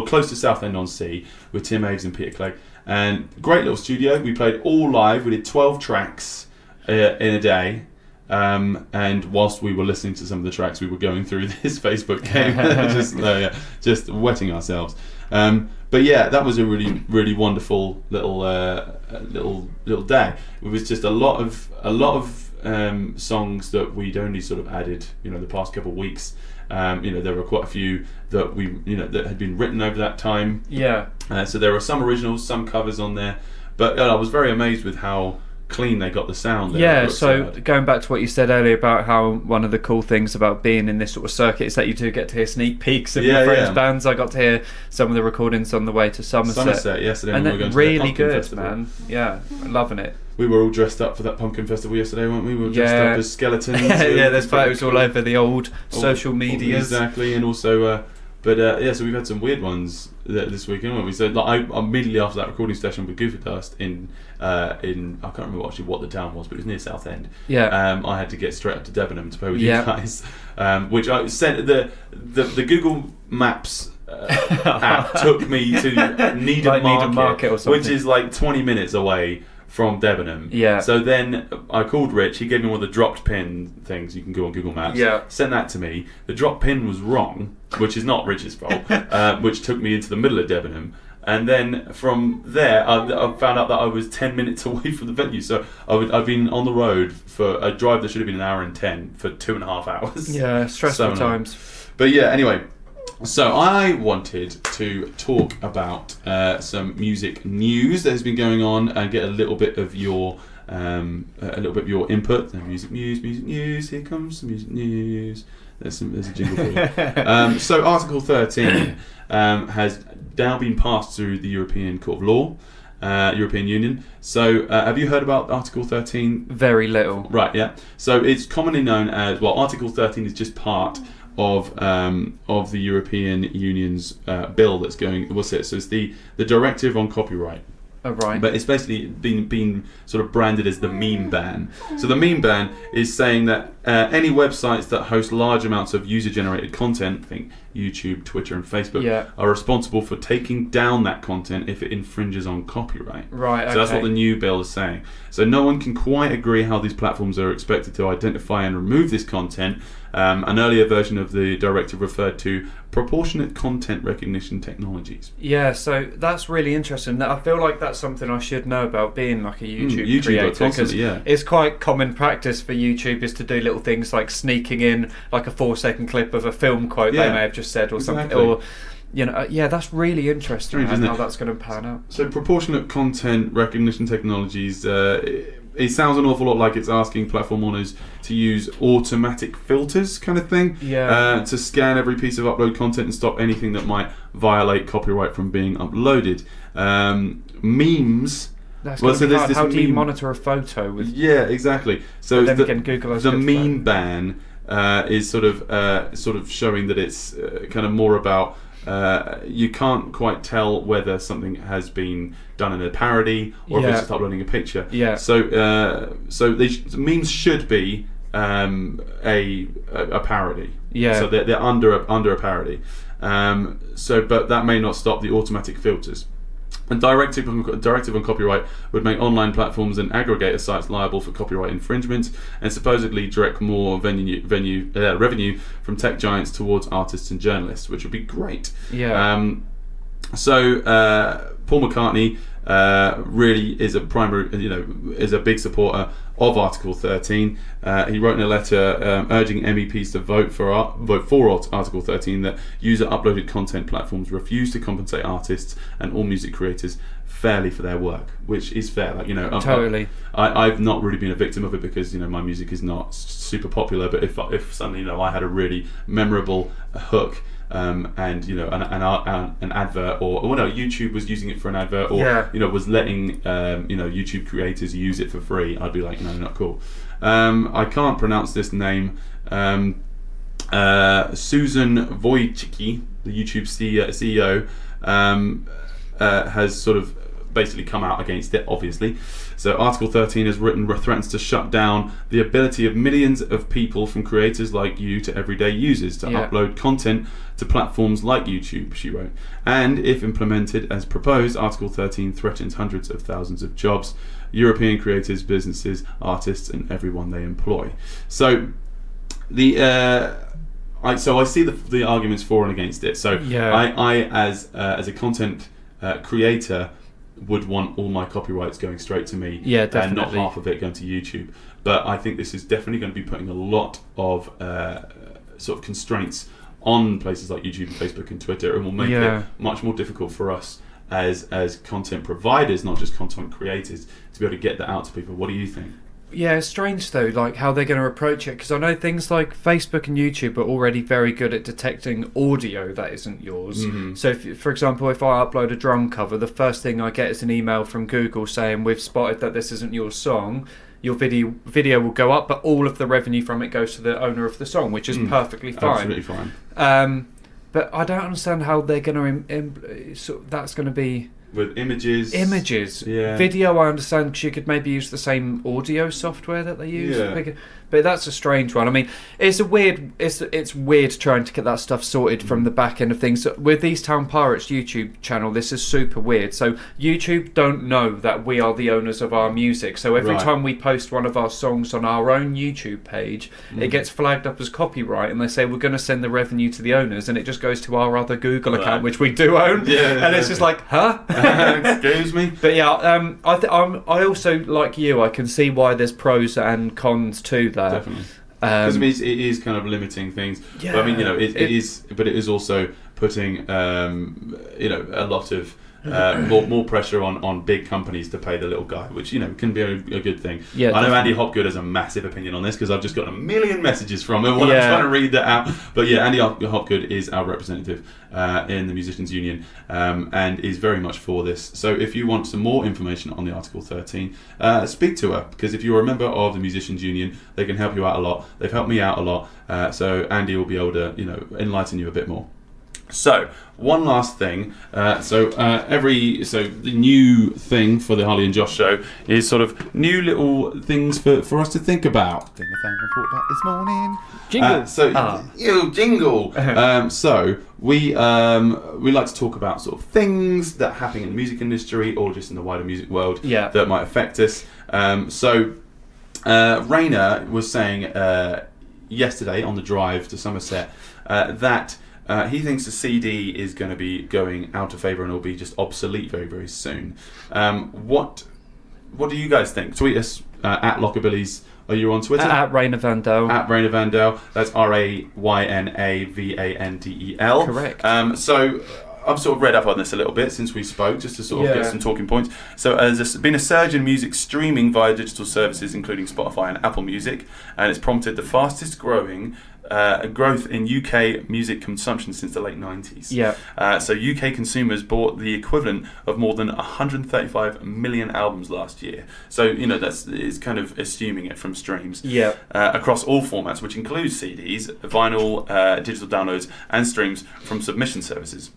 close to Southend-on-Sea, with Tim Aves and Peter Clegg. And great little studio. We played all live. We did 12 tracks in a day. And whilst we were listening to some of the tracks, we were going through this Facebook game, just wetting ourselves. But yeah, that was a really, really wonderful little day. It was just a lot of songs that we'd only sort of added, the past couple of weeks. There were quite a few that that had been written over that time. Yeah. So there were some originals, some covers on there, but I was very amazed with how clean they got the sound there. Yeah, so going back to what you said earlier about how one of the cool things about being in this sort of circuit is that you do get to hear sneak peeks of your friends' bands. I got to hear some of the recordings on the way to Somerset yesterday, and we were going really to good, festival. man. Yeah, loving it. We were all dressed up for that pumpkin festival yesterday, weren't we? We were dressed up as skeletons. Yeah, there's photos all over the old social medias. Exactly, and also, so we've had some weird ones this weekend, haven't we? So I immediately after that recording session with Goofa Dust in I can't remember what the town was, but it was near Southend. Yeah. I had to get straight up to Debenham to play with you guys, which I sent the Google Maps app took me to Needham Market, or something, which is like 20 minutes away from Debenham. Yeah. So then I called Rich. He gave me one of the dropped pin things. You can go on Google Maps. Yeah. Sent that to me. The drop pin was wrong, which is not Rich's fault. Which took me into the middle of Debenham. And then from there, I found out that I was 10 minutes away from the venue. So I've been on the road for a drive that should have been 1 hour and 10 for 2.5 hours. Yeah, stressful times. But yeah, anyway. So I wanted to talk about some music news that has been going on and get a little bit of your input. Music news. Here comes some music news. There's a jingle for you. So Article 13 has now been passed through the European Court of Law, European Union. So have you heard about Article 13? Very little. Right. Yeah. So it's commonly known as Article 13 is just part of the European Union's bill that's going. What's it? So it's the Directive on Copyright. Oh, right. But it's basically been sort of branded as the meme ban. So the meme ban is saying that any websites that host large amounts of user-generated content, think YouTube, Twitter, and Facebook, are responsible for taking down that content if it infringes on copyright. Right. Okay. So that's what the new bill is saying. So no one can quite agree how these platforms are expected to identify and remove this content. An earlier version of the directive referred to proportionate content recognition technologies. Yeah, so that's really interesting. I feel like that's something I should know about, being like a YouTube creator, because it's quite common practice for YouTubers to do little things like sneaking in like a 4-second clip of a film quote they may have just said or something, or that's really interesting how that's going to pan out. So proportionate content recognition technologies, it sounds an awful lot like it's asking platform owners to use automatic filters kind of thing, to scan every piece of upload content and stop anything that might violate copyright from being uploaded. Memes. That's going to be hard. How do you monitor a photo with? Yeah, exactly. So the meme ban is sort of showing that it's kind of more about you can't quite tell whether something has been done in a parody or if it's just uploading a picture. Yeah. So memes should be a parody. Yeah. So they're under a parody. But that may not stop the automatic filters. And Directive on copyright would make online platforms and aggregator sites liable for copyright infringement, and supposedly direct more revenue from tech giants towards artists and journalists, which would be great. Yeah. Paul McCartney really is a is a big supporter of Article 13. He wrote in a letter urging MEPs to vote for Article 13 that user-uploaded content platforms refuse to compensate artists and all music creators fairly for their work, which is fair. Totally. I've not really been a victim of it because my music is not super popular. But if suddenly I had a really memorable hook. And an advert, or YouTube was using it for an advert, or was letting YouTube creators use it for free, I'd be like, no, not cool. I can't pronounce this name. Susan Wojcicki, the YouTube CEO, has sort of basically come out against it, obviously. So Article 13 has threatens to shut down the ability of millions of people, from creators like you to everyday users, to upload content to platforms like YouTube, she wrote. And if implemented as proposed, Article 13 threatens hundreds of thousands of jobs, European creators, businesses, artists, and everyone they employ. So I see the arguments for and against it. So I as a content creator would want all my copyrights going straight to me, and not half of it going to YouTube. But I think this is definitely going to be putting a lot of sort of constraints on places like YouTube, Facebook, and Twitter, and will make it much more difficult for us as content providers, not just content creators, to be able to get that out to people. What do you think? Yeah, it's strange though, like how they're going to approach it, because I know things like Facebook and YouTube are already very good at detecting audio that isn't yours. Mm-hmm. So, for example, if I upload a drum cover, the first thing I get is an email from Google saying, we've spotted that this isn't your song. Your video will go up, but all of the revenue from it goes to the owner of the song, which is perfectly fine. Absolutely fine. But I don't understand how they're going to... that's going to be... With images. Yeah. Video, I understand, because you could maybe use the same audio software that they use. Yeah. But that's a strange one. I mean, it's weird trying to get that stuff sorted from the back end of things. With These Town Pirates YouTube channel, this is super weird. So YouTube don't know that we are the owners of our music. So every time we post one of our songs on our own YouTube page, it gets flagged up as copyright, and they say we're going to send the revenue to the owners, and it just goes to our other Google account, which we do own. It's just like, huh? Excuse me. But yeah, I also, like you, I can see why there's pros and cons to that. Definitely, because it is kind of limiting things. Yeah. But I mean, it is, but it is also putting a lot of more pressure on big companies to pay the little guy, which can be a good thing. Yeah, I know Andy Hopgood has a massive opinion on this, because I've just got a million messages from him when I'm trying to read that out. But yeah, Andy Hopgood is our representative in the Musicians Union, and is very much for this. So if you want some more information on the Article 13, speak to her, because if you're a member of the Musicians Union, they can help you out a lot. They've helped me out a lot. So Andy will be able to enlighten you a bit more. So, one last thing. The new thing for the Harley and Josh show is sort of new little things for us to think about. Thing I found report about this morning. Jingle. Jingle. So we like to talk about sort of things that happen in the music industry, or just in the wider music world, that might affect us. Raina was saying yesterday on the drive to Somerset that he thinks the CD is going to be going out of favour and will be just obsolete very, very soon. What do you guys think? Tweet us at Lockerbillies. Are you on Twitter? At Rayna Vandel. At Rayna Vandel. That's RAYNAVANDEL. Correct. So I've sort of read up on this a little bit since we spoke, just to sort of get some talking points. So there's been a surge in music streaming via digital services, including Spotify and Apple Music, and it's prompted the fastest growth in UK music consumption since the late 90s. Yeah. So UK consumers bought the equivalent of more than 135 million albums last year. So it's kind of assuming it from streams. Yeah. Across all formats, which includes CDs, vinyl, digital downloads, and streams from submission services.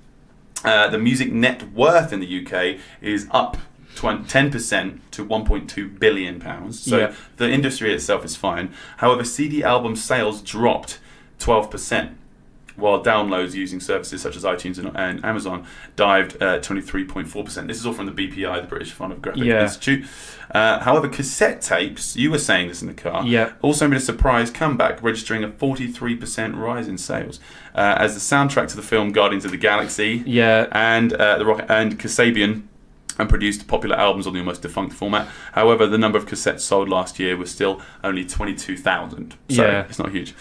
The music net worth in the UK is up 10% to £1.2 billion. So the industry itself is fine. However, CD album sales dropped 12%, while downloads using services such as iTunes and Amazon dived 23.4%. This is all from the BPI, the British Phonographic Institute. However, cassette tapes, you were saying this in the car, also made a surprise comeback, registering a 43% rise in sales, as the soundtrack to the film Guardians of the Galaxy and the Rock and Kasabian and produced popular albums on the almost defunct format. However, the number of cassettes sold last year was still only 22,000. So it's not huge.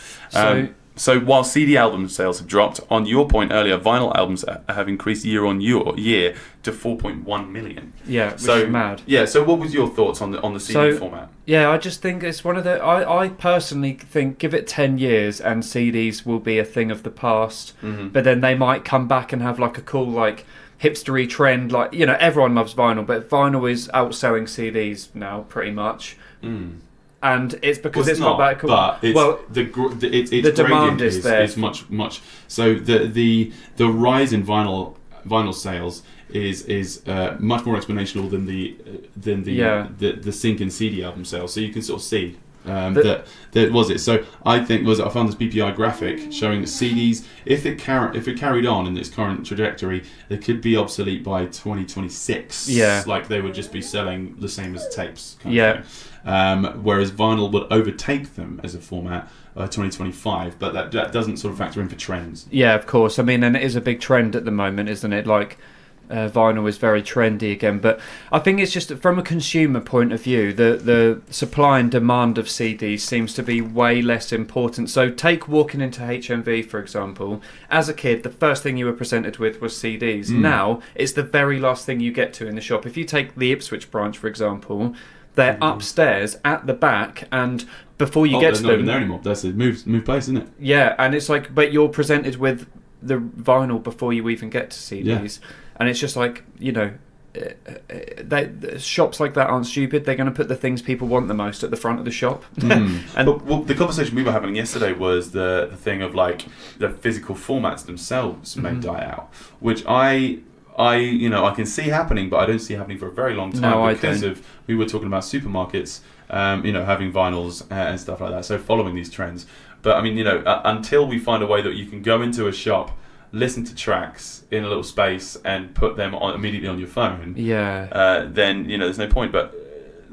So while CD album sales have dropped, on your point earlier, vinyl albums have increased year on year to 4.1 million. Yeah, which is mad. Yeah, so what was your thoughts on the CD format? Yeah, I just think it's one of the... I personally think give it 10 years and CDs will be a thing of the past. But then they might come back and have like a cool like hipstery trend. Like, you know, everyone loves vinyl, but vinyl is outselling CDs now pretty much. And it's because it's not that cool. But it's the demand is there. Is much. So the rise in vinyl sales is much more exponential than the sink in CD album sales. So you can sort of see that was it. So I think I found this BPI graphic showing that CDs, if it carried on in its current trajectory, they could be obsolete by 2026. Like they would just be selling the same as tapes. Kind of thing. Whereas vinyl would overtake them as a format 2025, but that doesn't sort of factor in for trends. Yeah, of course. I mean, and it is a big trend at the moment, isn't it? Like vinyl is very trendy again, but I think it's just from a consumer point of view, the supply and demand of CDs seems to be way less important. So take walking into HMV, for example. As a kid, the first thing you were presented with was CDs. Now it's the very last thing you get to in the shop. If you take the Ipswich branch, for example, they're upstairs at the back, and before you get to them, not even there anymore. That's a move place, isn't it? Yeah, and it's like, but you're presented with the vinyl before you even get to CDs, and it's just like, you know, shops like that aren't stupid. They're going to put the things people want the most at the front of the shop. And but the conversation we were having yesterday was the thing of like the physical formats themselves may die out, which I can see happening, but I don't see happening for a very long time because we were talking about supermarkets, having vinyls and stuff like that. So following these trends, but I mean, until we find a way that you can go into a shop, listen to tracks in a little space, and put them immediately on your phone. Then there's no point. But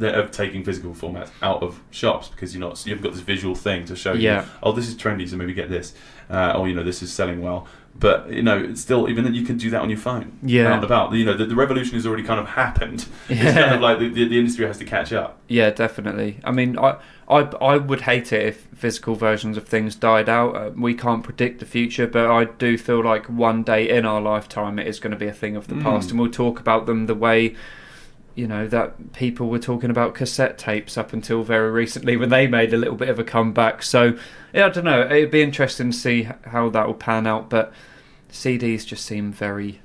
of taking physical formats out of shops because you haven't got this visual thing to show you. Oh, this is trendy, so maybe get this. Or this is selling well. But it's still, even then you can do that on your phone. Out and about. The revolution has already kind of happened. It's kind of like the industry has to catch up. Yeah, definitely. I mean, I would hate it if physical versions of things died out. We can't predict the future, but I do feel like one day in our lifetime it is going to be a thing of the past, and we'll talk about them the way that people were talking about cassette tapes up until very recently when they made a little bit of a comeback. So, yeah, I don't know. It'd be interesting to see how that will pan out, but CDs just seem very...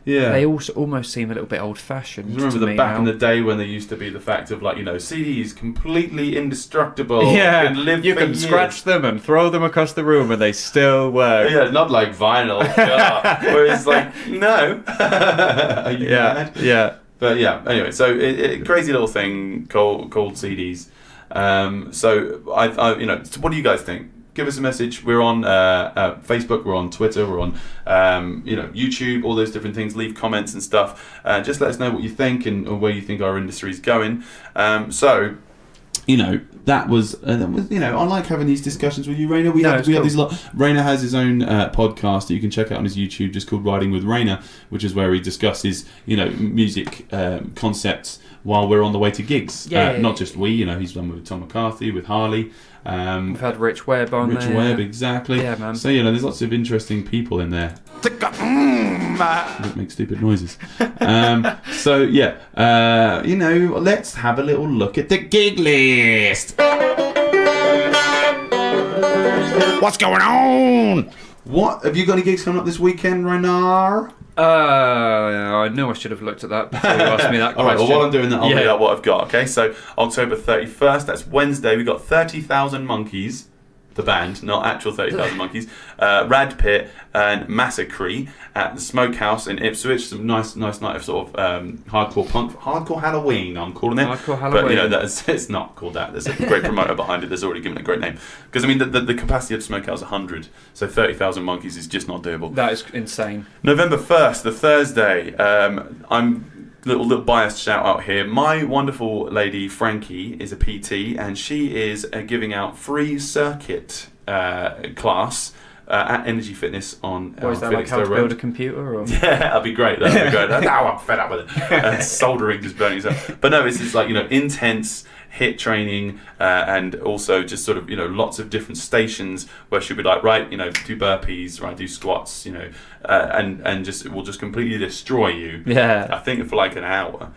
Yeah. They also almost seem a little bit old-fashioned. Remember back in the day when there used to be the fact of CDs completely indestructible. Yeah, can live you can scratch them and throw them across the room and they still work. Yeah, not like vinyl. Where it's like, no. Are you mad? Yeah. But yeah, anyway, so crazy little thing called CDs. So what do you guys think? Give us a message. We're on Facebook, we're on Twitter, we're on YouTube, all those different things. Leave comments and stuff. Just let us know what you think and where you think our industry is going. That was I like having these discussions with you, Raina. We have these lot. Raina has his own podcast that you can check out on his YouTube, just called Riding with Raina, which is where he discusses music concepts while we're on the way to gigs. Not just he's done with Tom McCarthy, with Harley. We've had Rich Webb on there. Rich Webb, exactly. Yeah, man. So there's lots of interesting people in there. Don't make stupid noises. Let's have a little look at the gig list. What's going on? What have you got any gigs coming up this weekend, Raina? I knew I should have looked at that before you asked me that question. All right, well, while I'm doing that, I'll read out what I've got, okay? So, October 31st, that's Wednesday, we've got 30,000 Monkeys the band, not actual 30,000 Monkeys. Rad Pit and Massacre at the Smokehouse in Ipswich. Some nice night of sort of hardcore punk, hardcore Halloween. I'm calling it. Hardcore Halloween. But it's not called that. There's a great promoter behind it. There's already given it a great name. Because I mean, the capacity of Smokehouse is 100, so 30,000 Monkeys is just not doable. That is insane. November 1st, the Thursday. I'm little biased shout out here. My wonderful lady Frankie is a PT, and she is giving out free circuit class at Energy Fitness on. Or is that like how to build a computer? Or? Yeah, that'd be great. That'd be great. Now I'm fed up with it. Soldering just burning yourself. But no, it's like intense HIIT training and also just sort of lots of different stations where she'll be like, right, do burpees, right, do squats, and just it will just completely destroy you. Yeah. I think for like an hour.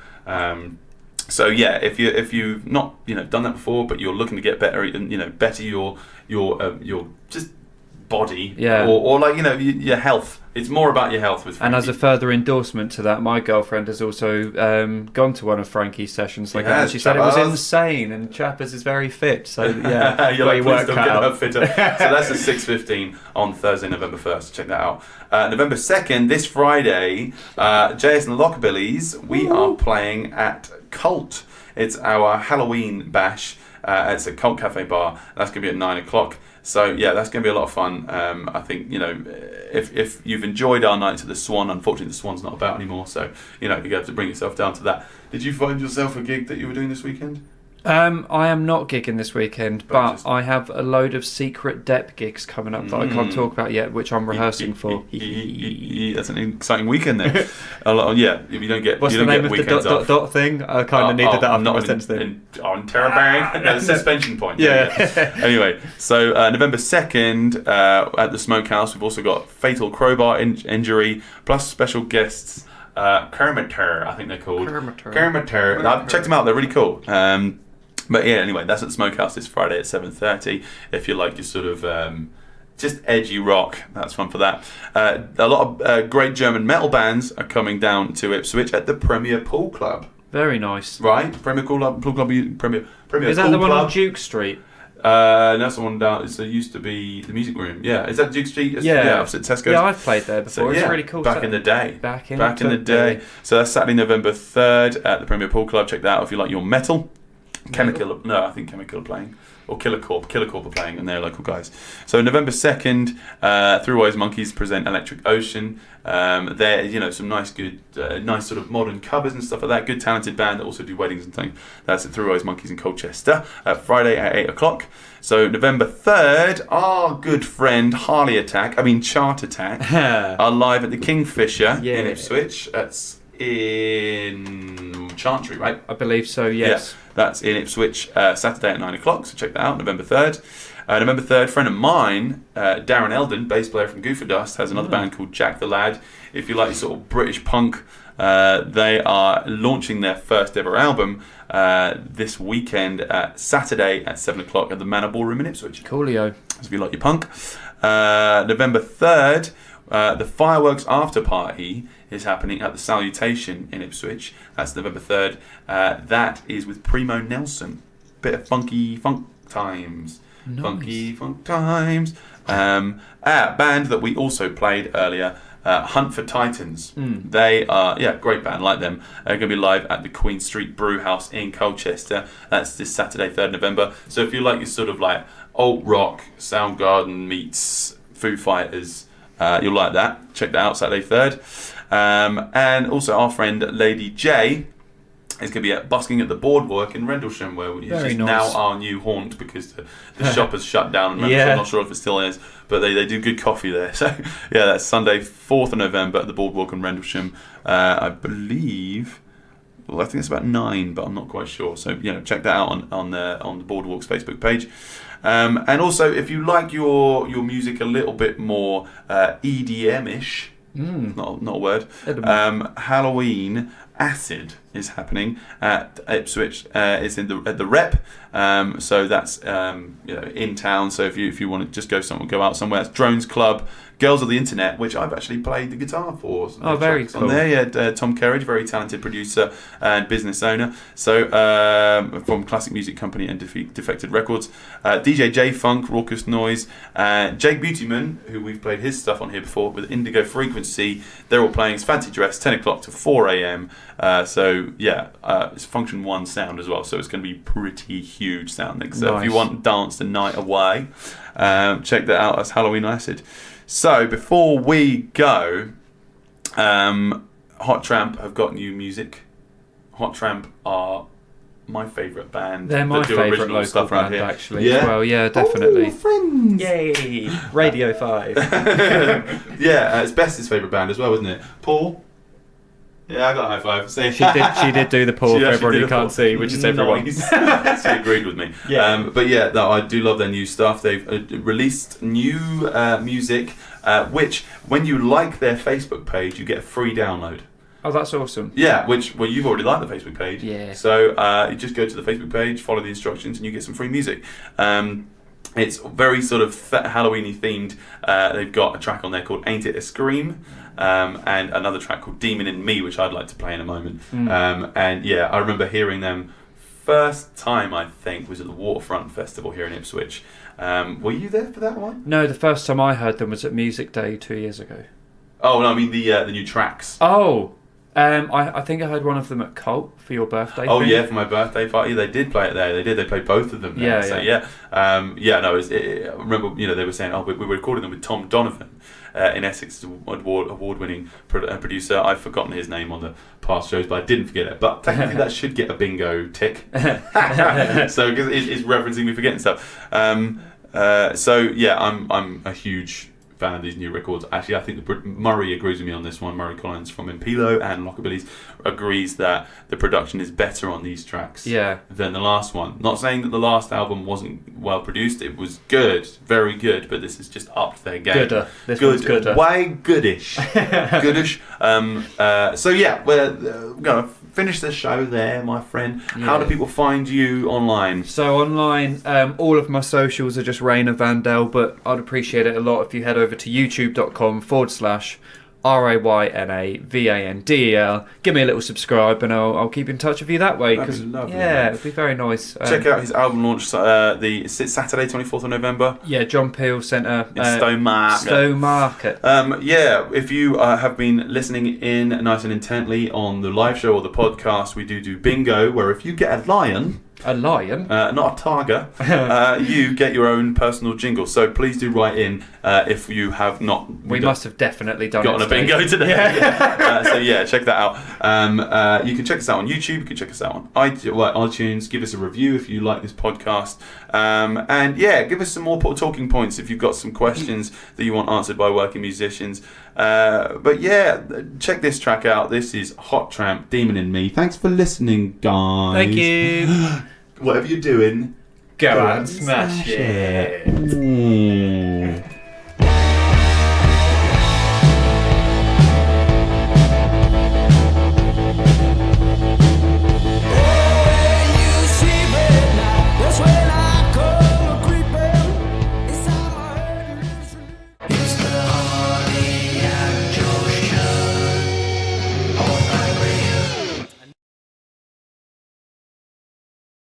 So yeah, if you've not done that before, but you're looking to get better and better your just body, or like your health. It's more about your health with Frankie. And as a further endorsement to that, my girlfriend has also gone to one of Frankie's sessions like that, and she said it was insane, and Chappers is very fit, so yeah. You're like, please don't get her fitter. So that's at 6:15 on Thursday, November 1st. Check that out. November 2nd, this Friday, JS and the Lockerbillies, we are playing at Cult. It's our Halloween bash. It's a Cult Cafe bar. That's going to be at 9 o'clock. So yeah, that's going to be a lot of fun. I think if you've enjoyed our nights at the Swan, unfortunately the Swan's not about anymore. So you have to bring yourself down to that. Did you find yourself a gig that you were doing this weekend? I am not gigging this weekend, but I have a load of secret dep gigs coming up that I can't talk about yet, which I'm rehearsing for. That's an exciting weekend then. Yeah, if you don't get what's you the don't name get of the weekends off. dot thing? I kind of needed that after my sense thing. On Terrabang, the suspension point. Yeah. Anyway, so November 2nd at the Smokehouse, we've also got Fatal Crowbar Injury plus special guests. Kermiter, I think they're called. Kermiter. I've checked them out. They're really cool. But yeah, anyway, that's at the Smokehouse this Friday at 7:30. If you like your sort of just edgy rock, that's fun for that. A lot of great German metal bands are coming down to Ipswich at the Premier Pool Club. Very nice. Right? Premier Pool Club. Premier Is that Pool the one Club. on Duke Street? That's the one down. It used to be the music room. Yeah, is that Duke Street? Yeah, opposite Tesco's. Yeah, I've played there before. So, it's really cool. Back in the day. Back in the day. So that's Saturday, November 3rd at the Premier Pool Club. Check that out if you like your metal. Chemical are playing, or Killer Corp are playing, and they're local guys. So November 2nd, Throughwise Monkeys present Electric Ocean. They're some nice sort of modern covers and stuff like that. Good talented band that also do weddings and things. That's at Throughwise Monkeys in Colchester. Friday at 8 o'clock. So November 3rd, our good friend Chart Attack are live at the Kingfisher in Ipswich. That's in Chantry, right? I believe so, yes. Yeah, that's in Ipswich, Saturday at 9 o'clock, so check that out, November 3rd. November 3rd, friend of mine, Darren Eldon, bass player from Goofa Dust, has another band called Jack the Lad. If you like sort of British punk, they are launching their first ever album this weekend, Saturday at 7 o'clock at the Manor Ballroom in Ipswich. Coolio. So if you like your punk. November 3rd, the Fireworks After Party is happening at the Salutation in Ipswich. That's November 3rd. That is with Primo Nelson. Bit of funky funk times. Nice. Funky funk times. Band that we also played earlier, Hunt for Titans. They are, great band, like them. They're going to be live at the Queen Street Brew House in Colchester. That's this Saturday, 3rd November. So if you like your sort of like alt rock, Soundgarden meets Foo Fighters, you'll like that. Check that out, Saturday 3rd. And also our friend Lady J is going to be busking at the Boardwalk in Rendlesham, where which is now our new haunt because the shop has shut down in Rendlesham. I'm not sure if it still is, but they do good coffee there. So yeah, that's Sunday 4th of November at the Boardwalk in Rendlesham. I believe, I think it's about 9, but I'm not quite sure. So check that out on the Boardwalk's Facebook page. And also, if you like your music a little bit more EDM-ish, not a word, Halloween Acid is happening at Ipswich. It's at the Rep, so that's in town. So if you want to just go out somewhere, it's Drones Club, Girls of the Internet, which I've actually played the guitar for. Oh, very cool. On there, yeah, Tom Kerridge, very talented producer and business owner. So from Classic Music Company and Defected Records, DJ J Funk, Raucous Noise, Jake Beautyman, who we've played his stuff on here before with Indigo Frequency. They're all playing. It's fancy dress, 10 o'clock to 4 a.m. So yeah, it's Function 1 sound as well. So it's going to be pretty huge sounding. So if you want to dance the night away, check that out. That's Halloween Acid. So before we go, Hot Tramp have got new music. Hot Tramp are my favourite band. They're my favourite local stuff around band here. actually as well. Yeah, definitely. Oh, friends! Yay! Radio 5. Yeah, it's Best's favourite band as well, isn't it? Paul? Yeah, I got a high five. She did do the paw for everyone you can't see, which is everyone. She agreed with me. Yeah. But yeah, no, I do love their new stuff. They've released new music, which when you like their Facebook page, you get a free download. Oh, that's awesome. Yeah, you've already liked the Facebook page. Yeah. So you just go to the Facebook page, follow the instructions, and you get some free music. It's very sort of Halloween-y themed. They've got a track on there called Ain't It a Scream? And another track called Demon in Me, which I'd like to play in a moment. And yeah, I remember hearing them first time, I think, was at the Waterfront Festival here in Ipswich. Were you there for that one? No, the first time I heard them was at Music Day 2 years ago. Oh, no, I mean the new tracks. Oh, I think I heard one of them at Cult for your birthday. Oh thing. yeah, for my birthday party, they did play it there. They played both of them there. Yeah, so, yeah. No, I remember, they were saying, we were recording them with Tom Donovan in Essex, award-winning producer. I've forgotten his name on the past shows, but I didn't forget it. But technically, that should get a bingo tick. So because it's referencing me forgetting stuff. So yeah, I'm a huge fan of these new records. Actually, I think Murray agrees with me on this one. Murray Collins from Impilo and Lockerbillies agrees that the production is better on these tracks than the last one. Not saying that the last album wasn't well produced. It was good, very good, but this is just upped their game. Gooder. This one's gooder. Way goodish. Goodish. So yeah, we're going to finish the show there, my friend. Yeah. How do people find you online? So online, all of my socials are just Rayna Vandel, but I'd appreciate it a lot if you head over to youtube.com/RAYNAVANDEL. Give me a little subscribe and I'll keep in touch with you that way. That'd be lovely, yeah, it'd be very nice. Check out his album launch Saturday 24th of November. Yeah, John Peel Centre in Stowmarket. Yeah, if you have been listening in nice and intently on the live show or the podcast, we do bingo, where if you get a lion... A lion? Not a tiger. You get your own personal jingle. So please do write in if you have not... We must have definitely done gotten a bingo today. Yeah. So yeah, check that out. You can check us out on YouTube. You can check us out on iTunes. Give us a review if you like this podcast. And yeah, give us some more talking points if you've got some questions that you want answered by working musicians. But yeah, check this track out. This is Hot Tramp, Demon in Me. Thanks for listening, guys. Thank you. Whatever you're doing, go and smash it.